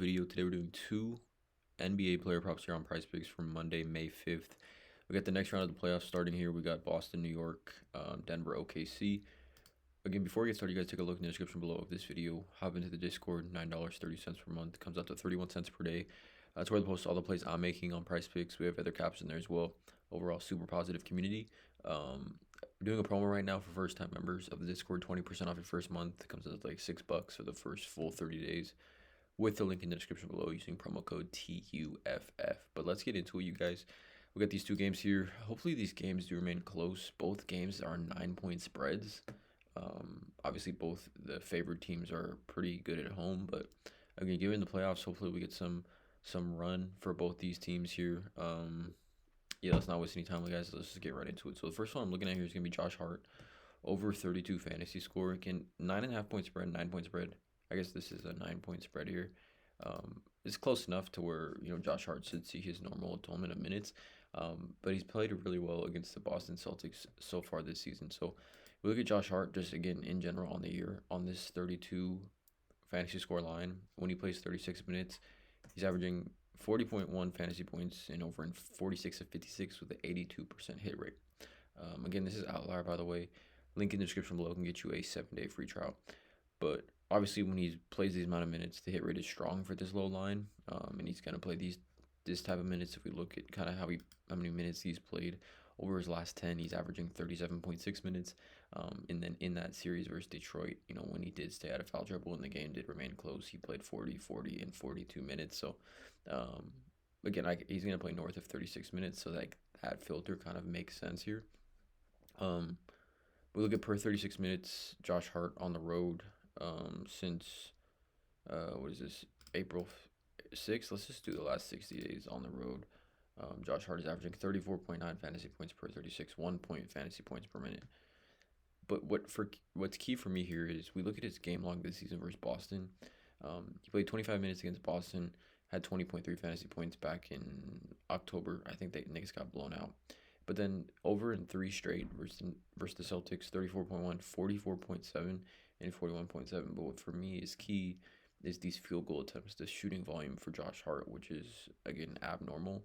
video. Today we're doing two NBA player props here on PrizePicks for Monday, May 5th. We got the next round of the playoffs starting here. We got Boston, New York, Denver, OKC. Again, before we get started, you guys take a look in the description below of this video. Hop into the Discord, $9.30 per month. Comes out to 31 cents per day. That's where I post all the plays I'm making on PrizePicks. We have other caps in there as well. Overall, super positive community. We're doing a promo right now for first-time members of the Discord, 20% off your first month. It comes out to like $6 for the first full 30 days. With the link in the description below using promo code TUFF. But let's get into it, you guys. We got these two games here. Hopefully these games do remain close. Both games are 9-point spreads. Obviously both the favored teams are pretty good at home, but again, given the playoffs, hopefully we get some run for both these teams here. Yeah, let's not waste any time, guys. Let's just get right into it. So the first one I'm looking at here is gonna be Josh Hart over 32 fantasy score. Again, 9.5-point spread, 9-point spread. I guess this is a 9-point spread here. It's close enough to where Josh Hart should see his normal total of minutes. But he's played really well against the Boston Celtics so far this season. So we look at Josh Hart just again in general on the year on this 32 fantasy score line. When he plays 36 minutes, he's averaging 40.1 fantasy points and over in 46 of 56 with an 82% hit rate. Again, this is outlier, by the way. Link in the description below can get you a 7-day free trial. But obviously, when he plays these amount of minutes, the hit rate is strong for this low line, and he's gonna play this type of minutes. If we look at kind of how many minutes he's played over his last 10, he's averaging 37.6 minutes. And then in that series versus Detroit, when he did stay out of foul trouble and the game did remain close, he played 40, and 42 minutes. So again, he's gonna play north of 36 minutes, so that filter kind of makes sense here. We look at per 36 minutes, Josh Hart on the road. Since what is this, April 6th? Let's just do the last 60 days on the road. Josh Hart is averaging 34.9 fantasy points per 36, 1 point fantasy points per minute. But what's key for me here is we look at his game log this season versus Boston. He played 25 minutes against Boston, had 20.3 fantasy points back in October. I think the Knicks got blown out. But then over in 3 straight versus the Celtics, 34.1, 44.7, and 41.7. But what for me is key is these field goal attempts, the shooting volume for Josh Hart, which is, again, abnormal.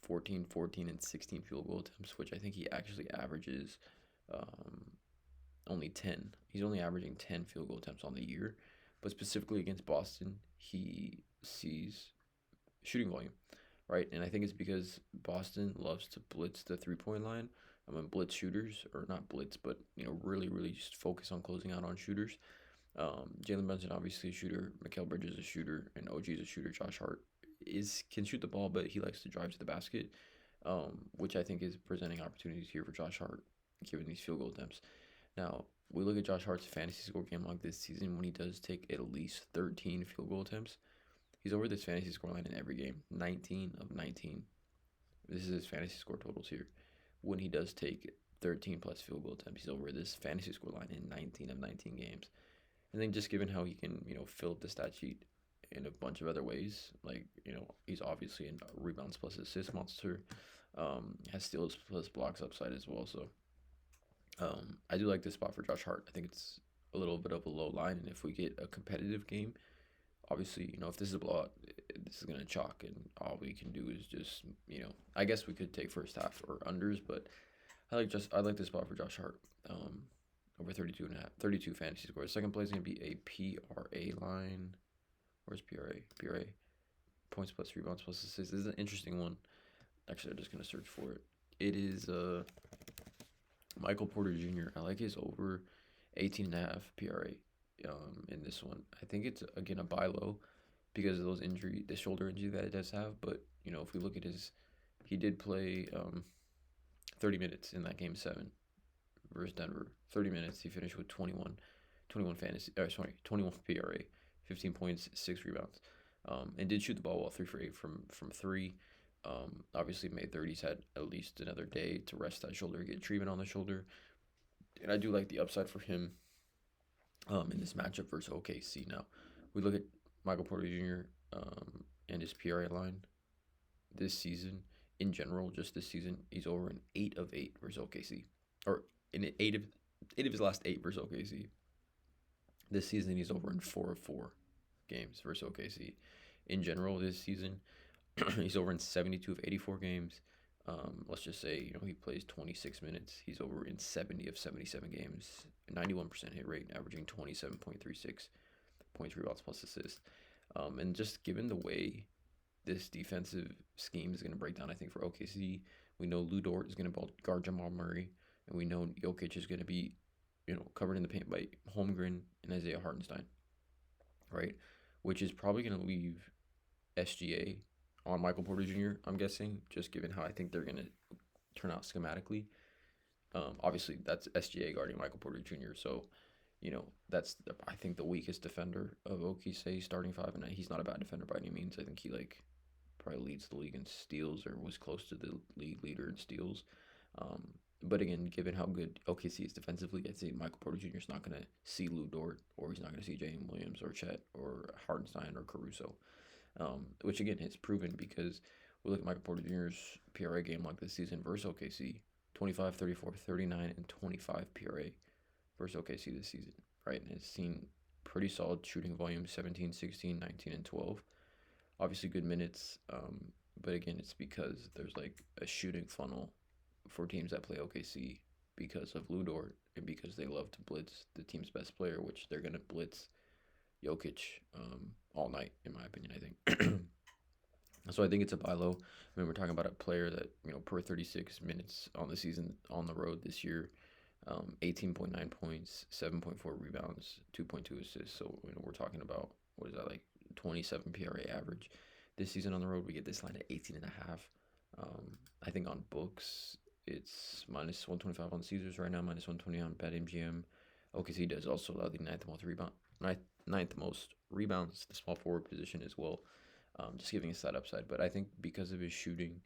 14, and 16 field goal attempts, which I think he actually averages only 10. He's only averaging 10 field goal attempts on the year. But specifically against Boston, he sees shooting volume, right? And I think it's because Boston loves to blitz the three-point line. Blitz shooters, or not blitz, but really, really just focus on closing out on shooters. Jalen Brunson obviously a shooter, Mikal Bridges is a shooter, and OG is a shooter. Josh Hart can shoot the ball, but he likes to drive to the basket, which I think is presenting opportunities here for Josh Hart, given these field goal attempts. Now, we look at Josh Hart's fantasy score game log this season when he does take at least 13 field goal attempts. He's over this fantasy score line in every game, 19 of 19. This is his fantasy score totals here. When he does take 13 plus field goal attempts, he's over this fantasy score line in 19 of 19 games. And then just given how he can, fill up the stat sheet in a bunch of other ways, like, he's obviously a rebounds plus assist monster, has steals plus blocks upside as well. So I do like this spot for Josh Hart. I think it's a little bit of a low line, and if we get a competitive game, obviously, if this is a blowout, this is going to chalk, and all we can do is just, I guess we could take first half or unders, but I like this spot for Josh Hart, over 32 fantasy scores. Second place is going to be a PRA line. Where's PRA? PRA, points plus rebounds plus assists. This is an interesting one. Actually, I'm just going to search for it. It is Michael Porter Jr. I like his over 18.5 PRA. In this one, I think it's again a buy low because of the shoulder injury that it does have. But if we look at he did play 30 minutes in that game 7 versus Denver. 30 minutes. He finished with 21 PRA, 15 points, 6 rebounds, and did shoot the ball well, 3 for 8 from 3. Obviously made 30s, had at least another day to rest that shoulder, get treatment on the shoulder, and I do like the upside for him. In this matchup versus OKC. Now, we look at Michael Porter Jr. And his PRA line this season. In general, just this season, he's over an 8 of 8 versus OKC, or in 8 of his last 8 versus OKC. This season, he's over in 4 of 4 games versus OKC. in general this season. He's over in 72 of 84 games. Let's just say, he plays 26 minutes. He's over in 70 of 77 games, 91% hit rate, averaging 27.36 points, rebounds, plus assists. And just given the way this defensive scheme is going to break down, I think, for OKC, we know Lou Dort is going to guard Jamal Murray, and we know Jokic is going to be, covered in the paint by Holmgren and Isaiah Hartenstein, right? Which is probably going to leave SGA on Michael Porter Jr., I'm guessing, just given how I think they're going to turn out schematically. Obviously, that's SGA guarding Michael Porter Jr., so, that's, I think, the weakest defender of OKC starting five, and he's not a bad defender by any means. I think he, probably leads the league in steals or was close to the league leader in steals. But again, given how good OKC is defensively, I'd say Michael Porter Jr. is not going to see Lou Dort, or he's not going to see Jalen Williams or Chet or Hardenstein or Caruso. Which again is proven because we look at Michael Porter Jr.'s PRA game like this season versus OKC, 25, 34, 39, and 25 PRA versus OKC this season, right? And it's seen pretty solid shooting volume, 17, 16, 19, and 12. Obviously good minutes, but again, it's because there's a shooting funnel for teams that play OKC because of Lou Dort and because they love to blitz the team's best player, which they're going to blitz Jokic all night, in my opinion, I think. So I think it's a buy low. I mean, we're talking about a player that, per 36 minutes on the season on the road this year, 18.9 points, 7.4 rebounds, 2.2 assists. So, we're talking about, 27 PRA average. This season on the road, we get this line at 18.5. I think on books, it's minus 125 on Caesars right now, minus 120 on BetMGM. OKC does also allow the ninth most rebounds, the small forward position as well, just giving us that upside. But I think because of his shooting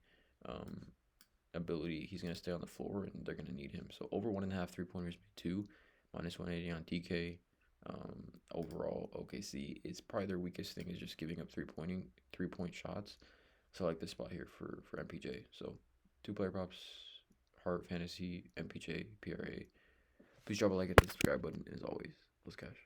ability, he's going to stay on the floor, and they're going to need him. So over 1.5 3-pointers, 2, minus 180 on DK. Overall, OKC is probably their weakest thing is just giving up 3-point shots. So I like this spot here for MPJ. So 2 player props, Heart, Fantasy, MPJ, PRA. Please drop a like at the subscribe button. As always, let's cash.